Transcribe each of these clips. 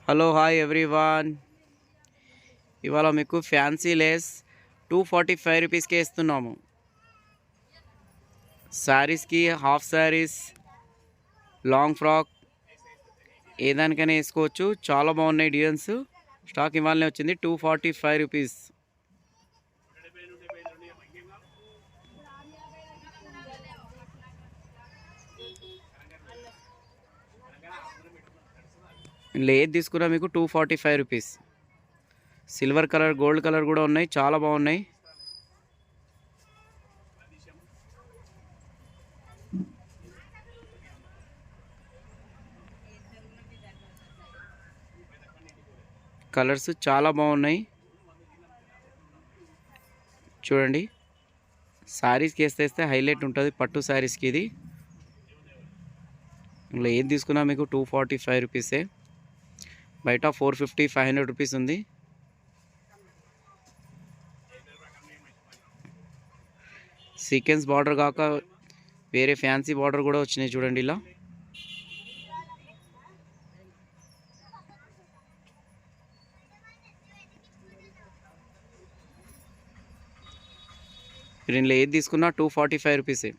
Hello hi everyone. ఇవాళ మీకు fancy Lay's 245 రూపీస్కే ఇస్తున్నాము. శారీస్కి, హాఫ్ శారీస్, లాంగ్ ఫ్రాక్ ఏదానికైనా వేసుకోవచ్చు. చాలా బాగున్నాయి డిజైన్స్. స్టాక్ ఇవాళనే వచ్చింది. 245 రూపీస్. ఇందులో ఏది తీసుకున్నా మీకు 245 rupees. Silver colour, gold colour కూడా ఉన్నాయి. చాలా బాగున్నాయి. కలర్స్ చాలా బాగున్నాయి. చూడండి, శారీస్కి వేస్తే హైలైట్ ఉంటుంది. పట్టు శారీస్కి ఇది. ఇందులో ఏది తీసుకున్నా మీకు 245 రూపీసే. బయట 450, 500 రూపీస్ ఉంది. సీక్వెన్స్ బార్డర్ కాక వేరే ఫ్యాన్సీ బార్డర్ కూడా వచ్చినాయి. చూడండి, ఇలా మీరు ఇందులో ఏది తీసుకున్నా 245 రూపీసే.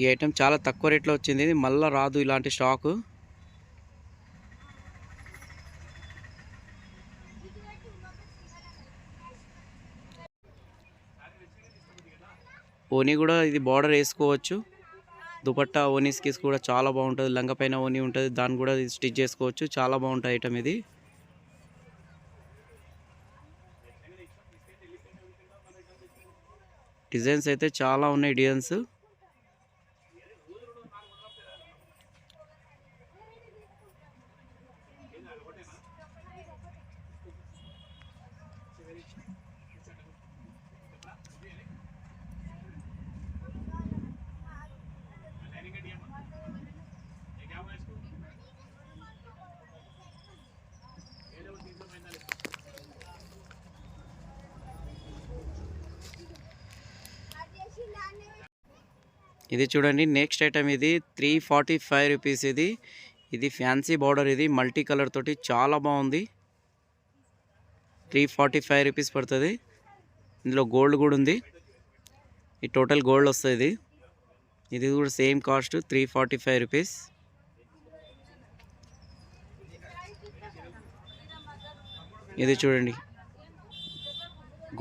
ఈ ఐటెం చాలా తక్కువ రేట్లో వచ్చింది. ఇది మళ్ళీ రాదు ఇలాంటి స్టాకు. ఓనీ కూడా ఇది బార్డర్ వేసుకోవచ్చు. దుపట్టా ఓనీస్కి కూడా చాలా బాగుంటుంది. లంగా పైన ఓనీ ఉంటుంది, దాన్ని కూడా స్టిచ్ చేసుకోవచ్చు. చాలా బాగుంటుంది ఐటమ్ ఇది. డిజైన్స్ అయితే చాలా ఉన్నాయి. డిజైన్స్ ఇది చూడండి. నెక్స్ట్ ఐటమ్ ఇది 345 రూపీస్. ఇది ఫ్యాన్సీ బార్డర్. ఇది మల్టీ కలర్ తోటి చాలా బాగుంది. 345 రూపీస్ పడుతుంది. ఇందులో గోల్డ్ కూడా ఉంది. ఈ టోటల్ గోల్డ్ వస్తుంది. ఇది కూడా సేమ్ కాస్ట్ 345 రూపీస్. ఇది చూడండి,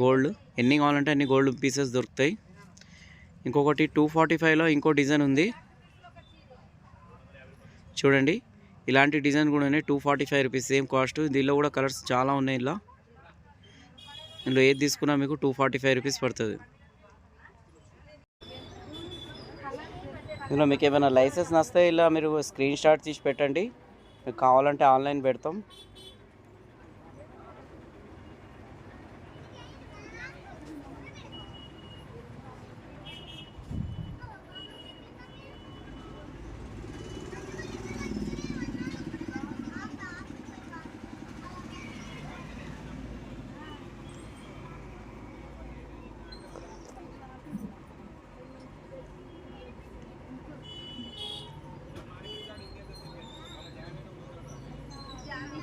గోల్డ్. ఎన్ని కావాలంటే అన్ని గోల్డ్ పీసెస్ దొరుకుతాయి. ఇంకొకటి 245లో ఇంకో డిజైన్ ఉంది. చూడండి, ఇలాంటి డిజైన్ కూడా ఉన్నాయి. 245 రూపీస్ సేమ్ కాస్ట్. దీనిలో కూడా కలర్స్ చాలా ఉన్నాయి. ఇందులో ఏది తీసుకున్నా మీకు 245 రూపీస్ పడుతుంది. ఇందులో మీకు ఏమైనా లైసెన్స్ నస్తే ఇలా మీరు స్క్రీన్ షాట్ తీసి పెట్టండి. మీకు కావాలంటే ఆన్లైన్ పెడతాం.